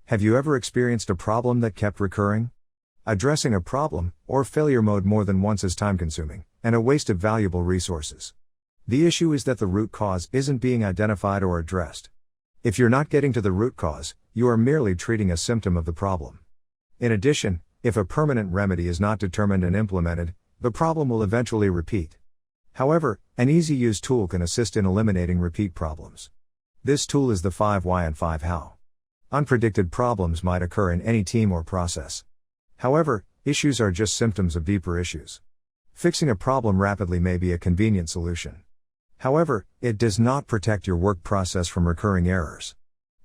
Have you ever experienced a problem that kept recurring? Addressing a problem, or failure mode more than once is time-consuming, and a waste of valuable resources. The issue is that the root cause isn't being identified or addressed. If you're not getting to the root cause, you are merely treating a symptom of the problem. In addition, if a permanent remedy is not determined and implemented, the problem will eventually repeat. However, an easy-use tool can assist in eliminating repeat problems. This tool is the 5 Why and 5 How. Unpredicted problems might occur in any team or process. However, issues are just symptoms of deeper issues. Fixing a problem rapidly may be a convenient solution. However, it does not protect your work process from recurring errors.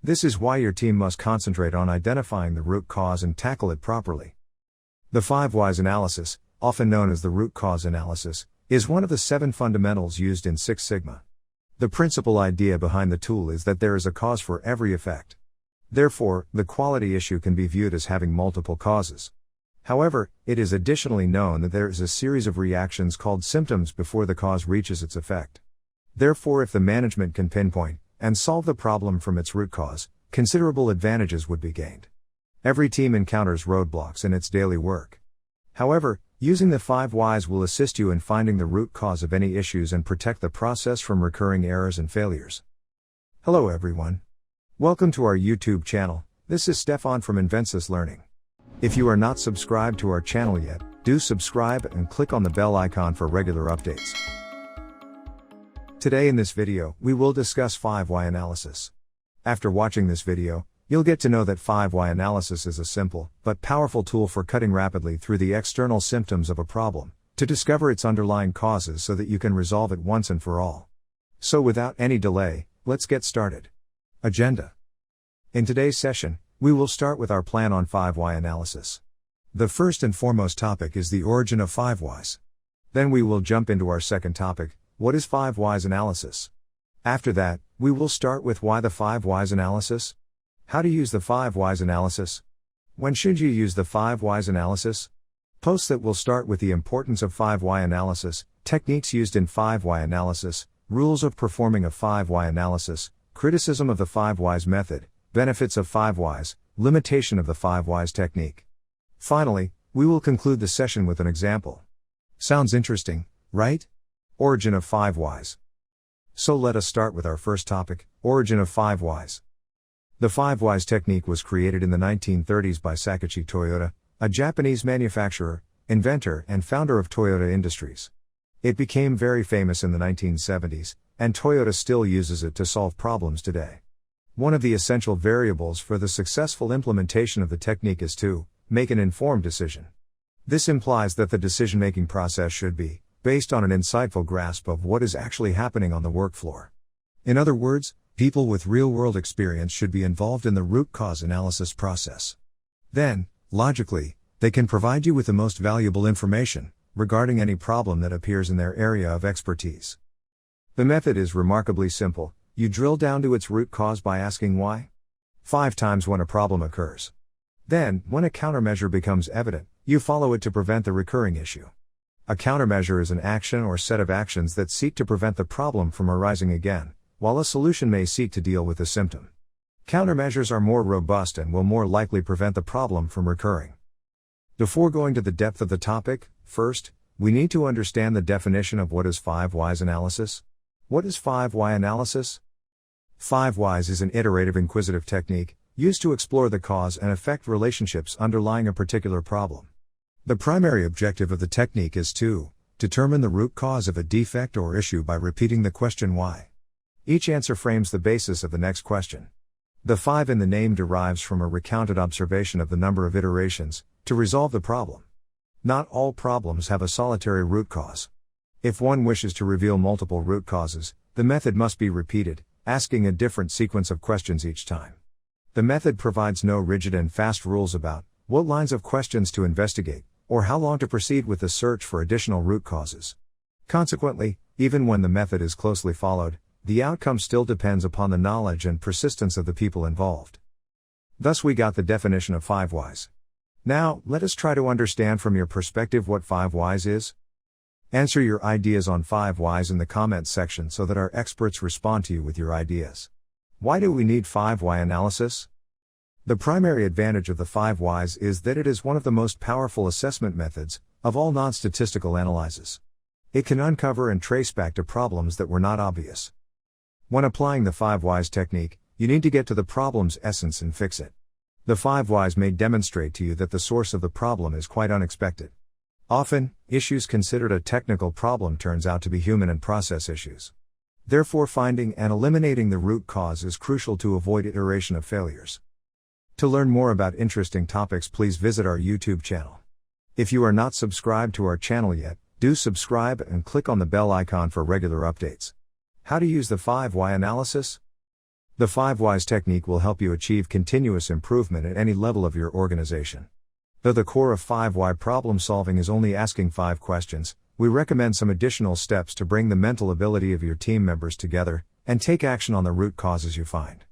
This is why your team must concentrate on identifying the root cause and tackle it properly. The 5 Whys analysis, often known as the root cause analysis, is one of the 7 fundamentals used in Six Sigma. The principal idea behind the tool is that there is a cause for every effect. Therefore, the quality issue can be viewed as having multiple causes. However, it is additionally known that there is a series of reactions called symptoms before the cause reaches its effect. Therefore, if the management can pinpoint and solve the problem from its root cause, considerable advantages would be gained. Every team encounters roadblocks in its daily work. However, using the 5 Whys will assist you in finding the root cause of any issues and protect the process from recurring errors and failures. Hello everyone. Welcome to our YouTube channel. This is Stefan from Invensis Learning. If you are not subscribed to our channel yet, do subscribe and click on the bell icon for regular updates. Today in this video, we will discuss 5 Why analysis. After watching this video, you'll get to know that 5 Why analysis is a simple, but powerful tool for cutting rapidly through the external symptoms of a problem, to discover its underlying causes so that you can resolve it once and for all. So without any delay, let's get started. Agenda. In today's session, we will start with our plan on 5 Why analysis. The first and foremost topic is the origin of 5 Whys. Then we will jump into our second topic, what is 5 Whys analysis? After that, we will start with why the 5 Whys analysis? How to use the 5 Whys analysis? When should you use the 5 Whys analysis? Posts that will start with the importance of 5 Why analysis, techniques used in 5 Why analysis, rules of performing a 5 Why analysis, criticism of the 5 Whys method, benefits of 5 Whys, limitation of the 5 Whys technique. Finally, we will conclude the session with an example. Sounds interesting, right? Origin of 5 Whys. So let us start with our first topic, origin of 5 Whys. The 5 Whys technique was created in the 1930s by Sakichi Toyota, a Japanese manufacturer, inventor, and founder of Toyota Industries. It became very famous in the 1970s, and Toyota still uses it to solve problems today. One of the essential variables for the successful implementation of the technique is to make an informed decision. This implies that the decision-making process should be based on an insightful grasp of what is actually happening on the work floor. In other words, people with real-world experience should be involved in the root cause analysis process. Then, logically, they can provide you with the most valuable information regarding any problem that appears in their area of expertise. The method is remarkably simple. You drill down to its root cause by asking why 5 times when a problem occurs. Then, when a countermeasure becomes evident, you follow it to prevent the recurring issue. A countermeasure is an action or set of actions that seek to prevent the problem from arising again, while a solution may seek to deal with the symptom. Countermeasures are more robust and will more likely prevent the problem from recurring. Before going to the depth of the topic, first, we need to understand the definition of what is 5 Whys analysis. What is 5 Why analysis? 5 Whys is an iterative inquisitive technique, used to explore the cause and effect relationships underlying a particular problem. The primary objective of the technique is to determine the root cause of a defect or issue by repeating the question why. Each answer frames the basis of the next question. The 5 in the name derives from a recounted observation of the number of iterations to resolve the problem. Not all problems have a solitary root cause. If one wishes to reveal multiple root causes, the method must be repeated, asking a different sequence of questions each time. The method provides no rigid and fast rules about what lines of questions to investigate, or how long to proceed with the search for additional root causes. Consequently, even when the method is closely followed, the outcome still depends upon the knowledge and persistence of the people involved. Thus we got the definition of 5 Whys. Now, let us try to understand from your perspective what 5 Whys is. Answer your ideas on 5 Whys in the comments section so that our experts respond to you with your ideas. Why do we need 5 Why analysis? The primary advantage of the 5 whys is that it is one of the most powerful assessment methods of all non-statistical analyses. It can uncover and trace back to problems that were not obvious. When applying the 5 whys technique, you need to get to the problem's essence and fix it. The 5 whys may demonstrate to you that the source of the problem is quite unexpected. Often, issues considered a technical problem turns out to be human and process issues. Therefore, finding and eliminating the root cause is crucial to avoid iteration of failures. To learn more about interesting topics, please visit our YouTube channel. If you are not subscribed to our channel yet, do subscribe and click on the bell icon for regular updates. How to use the 5 why analysis? The 5 whys technique will help you achieve continuous improvement at any level of your organization. Though the core of 5 why problem solving is only asking 5 questions, we recommend some additional steps to bring the mental ability of your team members together and take action on the root causes you find.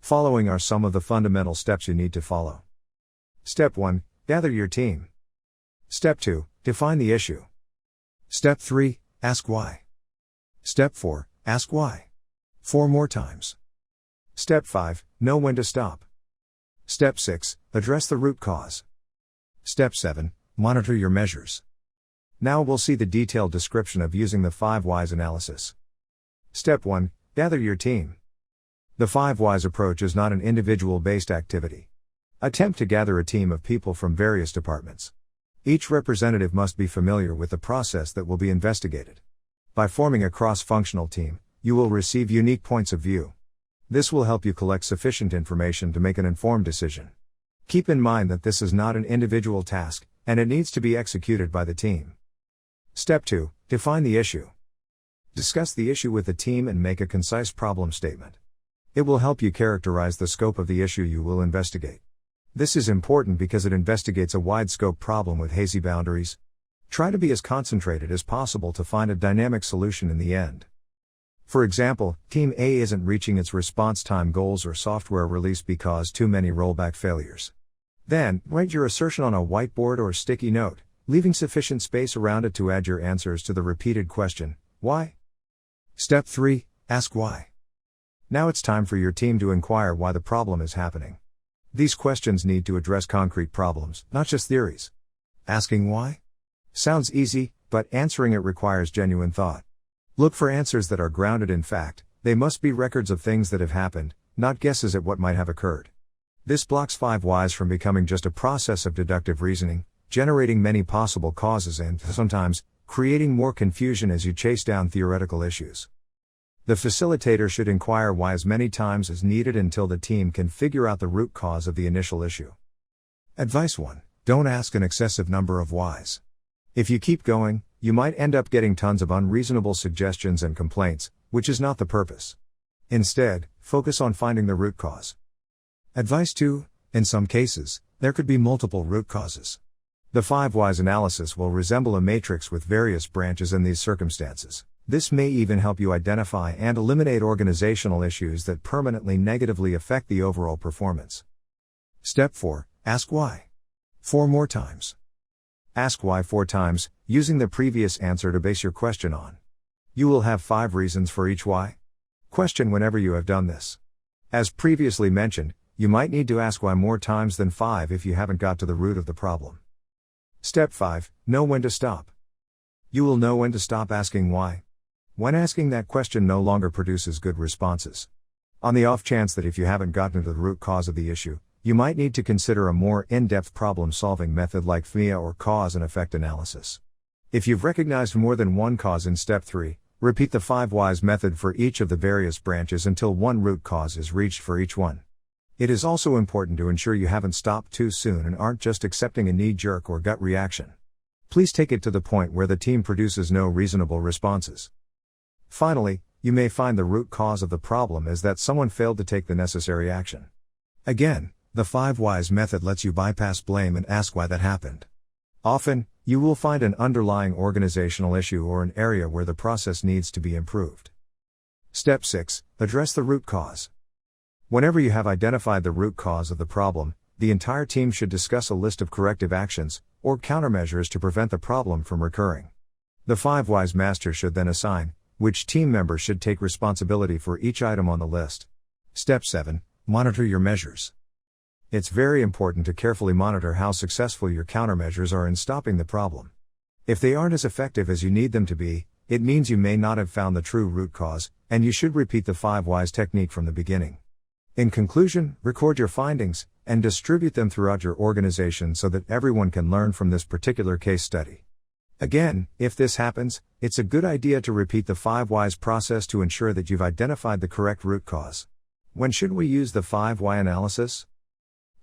Following are some of the fundamental steps you need to follow. Step 1. Gather your team. Step 2. Define the issue. Step 3. Ask why. Step 4. Ask why 4 more times. Step 5. Know when to stop. Step 6. Address the root cause. Step 7. Monitor your measures. Now we'll see the detailed description of using the 5 whys analysis. Step 1. Gather your team. The 5 whys approach is not an individual-based activity. Attempt to gather a team of people from various departments. Each representative must be familiar with the process that will be investigated. By forming a cross-functional team, you will receive unique points of view. This will help you collect sufficient information to make an informed decision. Keep in mind that this is not an individual task, and it needs to be executed by the team. Step 2. Define the issue. Discuss the issue with the team and make a concise problem statement. It will help you characterize the scope of the issue you will investigate. This is important because it investigates a wide-scope problem with hazy boundaries. Try to be as concentrated as possible to find a dynamic solution in the end. For example, Team A isn't reaching its response time goals or software release because too many rollback failures. Then, write your assertion on a whiteboard or sticky note, leaving sufficient space around it to add your answers to the repeated question, why? Step 3. Ask why. Now it's time for your team to inquire why the problem is happening. These questions need to address concrete problems, not just theories. Asking why? Sounds easy, but answering it requires genuine thought. Look for answers that are grounded in fact. They must be records of things that have happened, not guesses at what might have occurred. This blocks 5 whys from becoming just a process of deductive reasoning, generating many possible causes and, sometimes, creating more confusion as you chase down theoretical issues. The facilitator should inquire why as many times as needed until the team can figure out the root cause of the initial issue. Advice 1. Don't ask an excessive number of whys. If you keep going, you might end up getting tons of unreasonable suggestions and complaints, which is not the purpose. Instead, focus on finding the root cause. Advice 2. In some cases, there could be multiple root causes. The 5 whys analysis will resemble a matrix with various branches in these circumstances. This may even help you identify and eliminate organizational issues that permanently negatively affect the overall performance. Step 4. Ask why 4 more times. Ask why 4 times, using the previous answer to base your question on. You will have 5 reasons for each why. Question whenever you have done this. As previously mentioned, you might need to ask why more times than 5 if you haven't got to the root of the problem. Step 5. Know when to stop. You will know when to stop asking why when asking that question no longer produces good responses. On the off chance that if you haven't gotten to the root cause of the issue, you might need to consider a more in-depth problem-solving method like FMEA or cause and effect analysis. If you've recognized more than one cause in Step 3, repeat the 5 whys method for each of the various branches until one root cause is reached for each one. It is also important to ensure you haven't stopped too soon and aren't just accepting a knee-jerk or gut reaction. Please take it to the point where the team produces no reasonable responses. Finally, you may find the root cause of the problem is that someone failed to take the necessary action. Again, the 5 whys method lets you bypass blame and ask why that happened. Often, you will find an underlying organizational issue or an area where the process needs to be improved. Step 6. Address the root cause. Whenever you have identified the root cause of the problem, the entire team should discuss a list of corrective actions, or countermeasures to prevent the problem from recurring. The 5 whys master should then assign which team member should take responsibility for each item on the list. Step 7. Monitor your measures. It's very important to carefully monitor how successful your countermeasures are in stopping the problem. If they aren't as effective as you need them to be, it means you may not have found the true root cause, and you should repeat the 5 whys technique from the beginning. In conclusion, record your findings, and distribute them throughout your organization so that everyone can learn from this particular case study. Again, if this happens, it's a good idea to repeat the 5 whys process to ensure that you've identified the correct root cause. When should we use the 5 why analysis?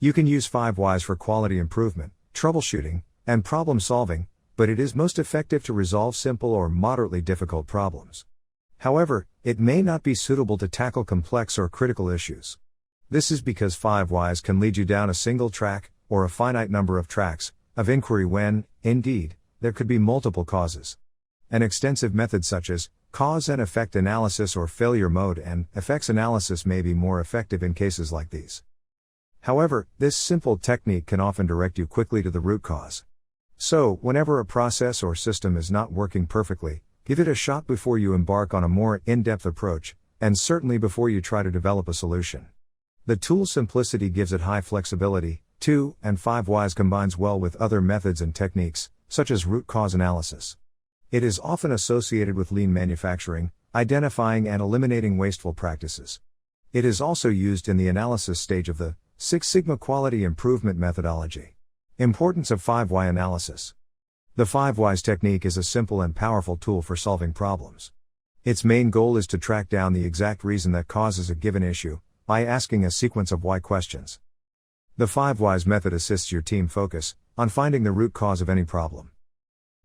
You can use 5 whys for quality improvement, troubleshooting, and problem solving, but it is most effective to resolve simple or moderately difficult problems. However, it may not be suitable to tackle complex or critical issues. This is because 5 whys can lead you down a single track, or a finite number of tracks, of inquiry when, indeed, there could be multiple causes. An extensive method such as cause and effect analysis or failure mode and effects analysis may be more effective in cases like these. However, this simple technique can often direct you quickly to the root cause. So, whenever a process or system is not working perfectly, give it a shot before you embark on a more in-depth approach, and certainly before you try to develop a solution. The tool's simplicity gives it high flexibility, too, and 5 whys combines well with other methods and techniques, such as root cause analysis. It is often associated with lean manufacturing, identifying and eliminating wasteful practices. It is also used in the analysis stage of the Six Sigma quality improvement methodology. Importance of 5 why analysis. The 5 whys technique is a simple and powerful tool for solving problems. Its main goal is to track down the exact reason that causes a given issue, by asking a sequence of why questions. The 5 whys method assists your team focus on finding the root cause of any problem.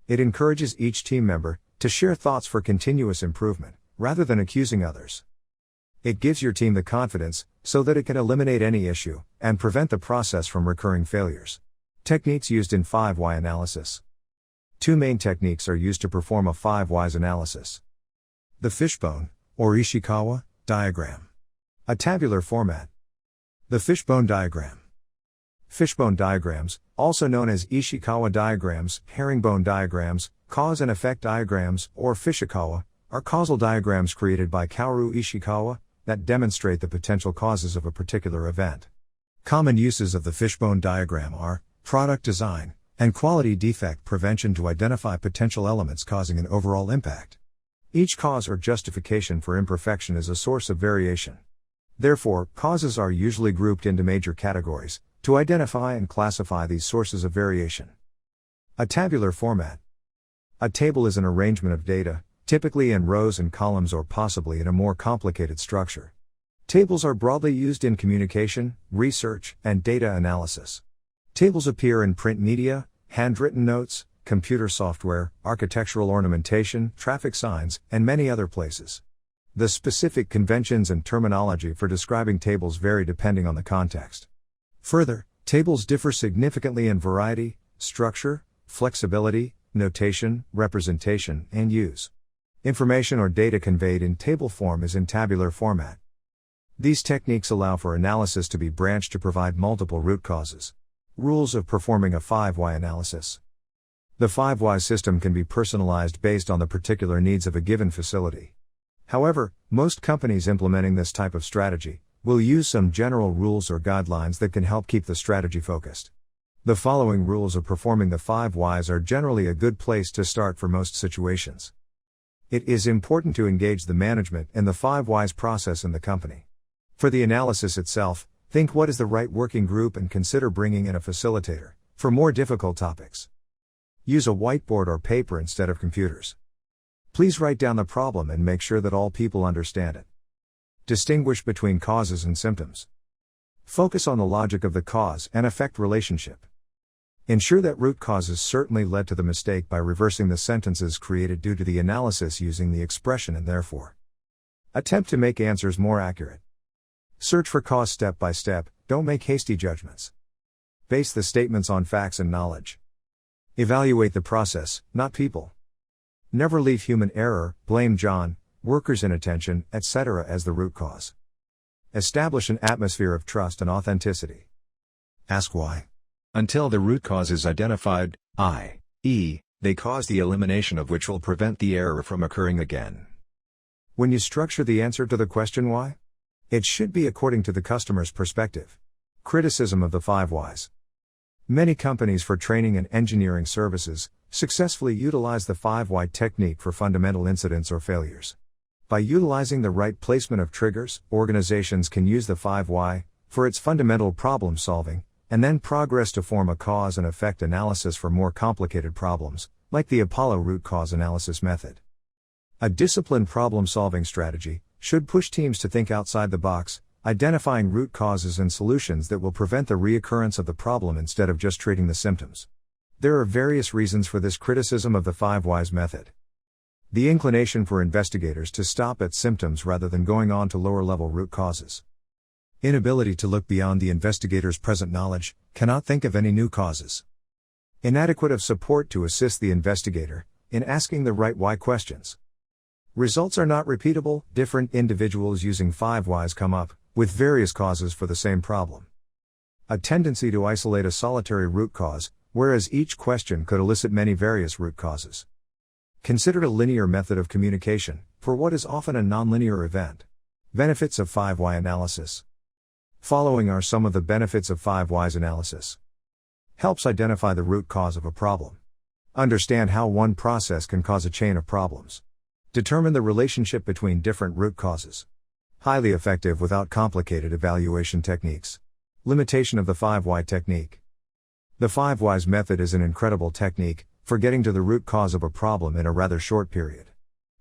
It encourages each team member to share thoughts for continuous improvement, rather than accusing others. It gives your team the confidence so that it can eliminate any issue and prevent the process from recurring failures. Techniques used in 5 why analysis. 2 main techniques are used to perform a 5 whys analysis. The fishbone, or Ishikawa, diagram. A tabular format. The fishbone diagram. Fishbone diagrams, also known as Ishikawa diagrams, herringbone diagrams, cause and effect diagrams, or Fishikawa, are causal diagrams created by Kaoru Ishikawa that demonstrate the potential causes of a particular event. Common uses of the fishbone diagram are product design and quality defect prevention to identify potential elements causing an overall impact. Each cause or justification for imperfection is a source of variation. Therefore, causes are usually grouped into major categories to identify and classify these sources of variation. A tabular format. A table is an arrangement of data, typically in rows and columns or possibly in a more complicated structure. Tables are broadly used in communication, research, and data analysis. Tables appear in print media, handwritten notes, computer software, architectural ornamentation, traffic signs, and many other places. The specific conventions and terminology for describing tables vary depending on the context. Further, tables differ significantly in variety, structure, flexibility, notation, representation, and use. Information or data conveyed in table form is in tabular format. These techniques allow for analysis to be branched to provide multiple root causes. Rules of performing a 5 why analysis. The 5 why system can be personalized based on the particular needs of a given facility. However, most companies implementing this type of strategy will use some general rules or guidelines that can help keep the strategy focused. The following rules of performing the 5 whys are generally a good place to start for most situations. It is important to engage the management in the 5 whys process in the company. For the analysis itself, think what is the right working group and consider bringing in a facilitator for more difficult topics. Use a whiteboard or paper instead of computers. Please write down the problem and make sure that all people understand it. Distinguish between causes and symptoms. Focus on the logic of the cause and effect relationship. Ensure that root causes certainly led to the mistake by reversing the sentences created due to the analysis using the expression and therefore. Attempt to make answers more accurate. Search for cause step by step, don't make hasty judgments. Base the statements on facts and knowledge. Evaluate the process, not people. Never leave human error, blame John, workers' inattention, etc. as the root cause. Establish an atmosphere of trust and authenticity. Ask why. Until the root cause is identified, i.e., they cause the elimination of which will prevent the error from occurring again. When you structure the answer to the question why, it should be according to the customer's perspective. Criticism of the 5 whys. Many companies for training and engineering services successfully utilize the 5 why technique for fundamental incidents or failures. By utilizing the right placement of triggers, organizations can use the 5 why for its fundamental problem solving, and then progress to form a cause and effect analysis for more complicated problems, like the Apollo root cause analysis method. A disciplined problem-solving strategy should push teams to think outside the box, identifying root causes and solutions that will prevent the reoccurrence of the problem instead of just treating the symptoms. There are various reasons for this criticism of the 5 whys method. The inclination for investigators to stop at symptoms rather than going on to lower-level root causes. Inability to look beyond the investigator's present knowledge, cannot think of any new causes. Inadequate of support to assist the investigator in asking the right why questions. Results are not repeatable. Different individuals using 5 whys come up with various causes for the same problem. A tendency to isolate a solitary root cause, whereas each question could elicit many various root causes. Considered a linear method of communication for what is often a nonlinear event. Benefits of 5 why analysis. Following are some of the benefits of 5 whys analysis. Helps identify the root cause of a problem. Understand how one process can cause a chain of problems. Determine the relationship between different root causes. Highly effective without complicated evaluation techniques. Limitation of the 5 why technique. The 5 whys method is an incredible technique for getting to the root cause of a problem in a rather short period.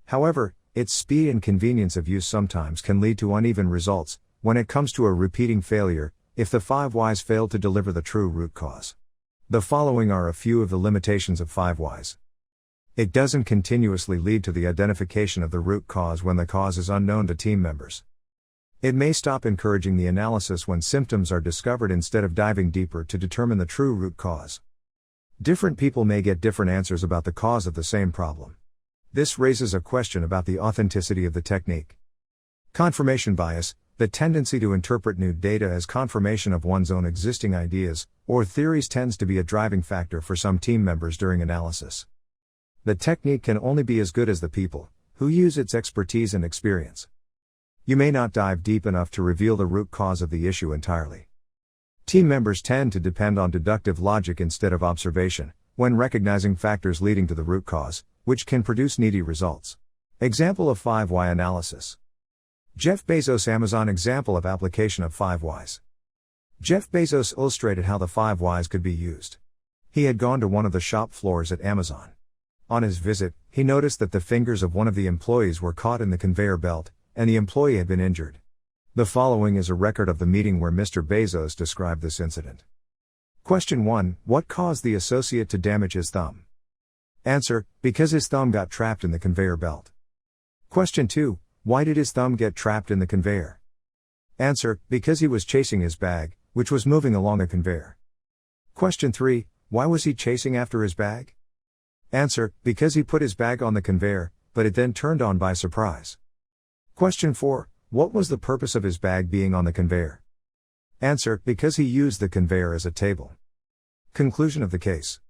However, its speed and convenience of use sometimes can lead to uneven results when it comes to a repeating failure if the 5 whys fail to deliver the true root cause. The following are a few of the limitations of 5 whys. It doesn't continuously lead to the identification of the root cause when the cause is unknown to team members. It may stop encouraging the analysis when symptoms are discovered instead of diving deeper to determine the true root cause. Different people may get different answers about the cause of the same problem. This raises a question about the authenticity of the technique. Confirmation bias, the tendency to interpret new data as confirmation of one's own existing ideas or theories tends to be a driving factor for some team members during analysis. The technique can only be as good as the people who use its expertise and experience. You may not dive deep enough to reveal the root cause of the issue entirely. Team members tend to depend on deductive logic instead of observation when recognizing factors leading to the root cause, which can produce needy results. Example of 5 why analysis. Jeff Bezos' Amazon example of application of 5 whys. Jeff Bezos illustrated how the 5 whys could be used. He had gone to one of the shop floors at Amazon. On his visit, he noticed that the fingers of one of the employees were caught in the conveyor belt, and the employee had been injured. The following is a record of the meeting where Mr. Bezos described this incident. Question 1. What caused the associate to damage his thumb? Answer: because his thumb got trapped in the conveyor belt. Question 2. Why did his thumb get trapped in the conveyor? Answer: because he was chasing his bag, which was moving along a conveyor. Question 3. Why was he chasing after his bag? Answer: because he put his bag on the conveyor, but it then turned on by surprise. Question 4. What was the purpose of his bag being on the conveyor? Answer: because he used the conveyor as a table. Conclusion of the case.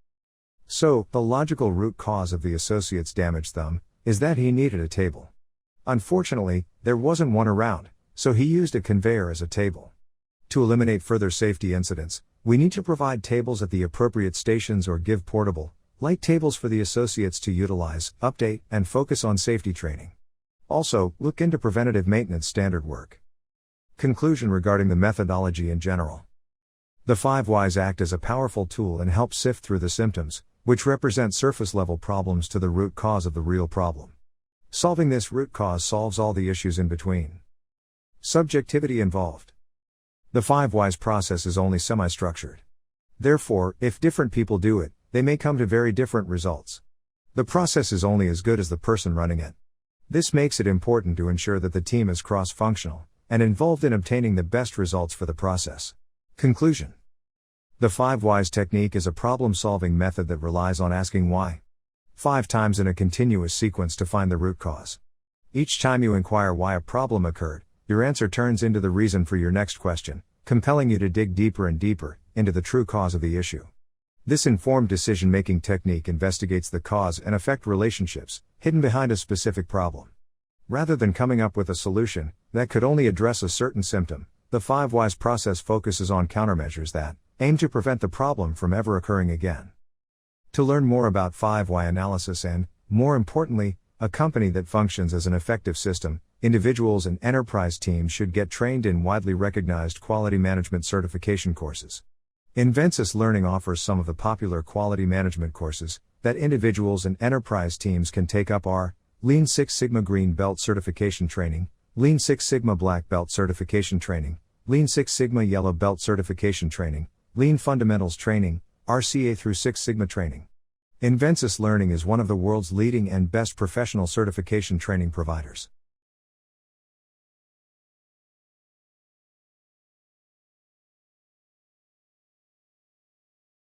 So, the logical root cause of the associate's damaged thumb is that he needed a table. Unfortunately, there wasn't one around, so he used a conveyor as a table. To eliminate further safety incidents, we need to provide tables at the appropriate stations or give portable, light tables for the associates to utilize, update, and focus on safety training. Also, look into preventative maintenance standard work. Conclusion regarding the methodology in general. The 5 whys act as a powerful tool and help sift through the symptoms, which represent surface-level problems, to the root cause of the real problem. Solving this root cause solves all the issues in between. Subjectivity involved. The 5 whys process is only semi-structured. Therefore, if different people do it, they may come to very different results. The process is only as good as the person running it. This makes it important to ensure that the team is cross-functional and involved in obtaining the best results for the process. Conclusion. The 5 whys technique is a problem-solving method that relies on asking why 5 times in a continuous sequence to find the root cause. Each time you inquire why a problem occurred, your answer turns into the reason for your next question, compelling you to dig deeper and deeper into the true cause of the issue. This informed decision-making technique investigates the cause and effect relationships hidden behind a specific problem. Rather than coming up with a solution that could only address a certain symptom, The 5 Whys process focuses on countermeasures that aim to prevent the problem from ever occurring again. To learn more about 5 Why analysis and, more importantly, a company that functions as an effective system, individuals and enterprise teams should get trained in widely recognized quality management certification courses. Invensis Learning offers some of the popular quality management courses that individuals and enterprise teams can take up are Lean Six Sigma Green Belt Certification Training, Lean Six Sigma Black Belt Certification Training, Lean Six Sigma Yellow Belt Certification Training, Lean Fundamentals Training, RCA through Six Sigma Training. Invensis Learning is one of the world's leading and best professional certification training providers.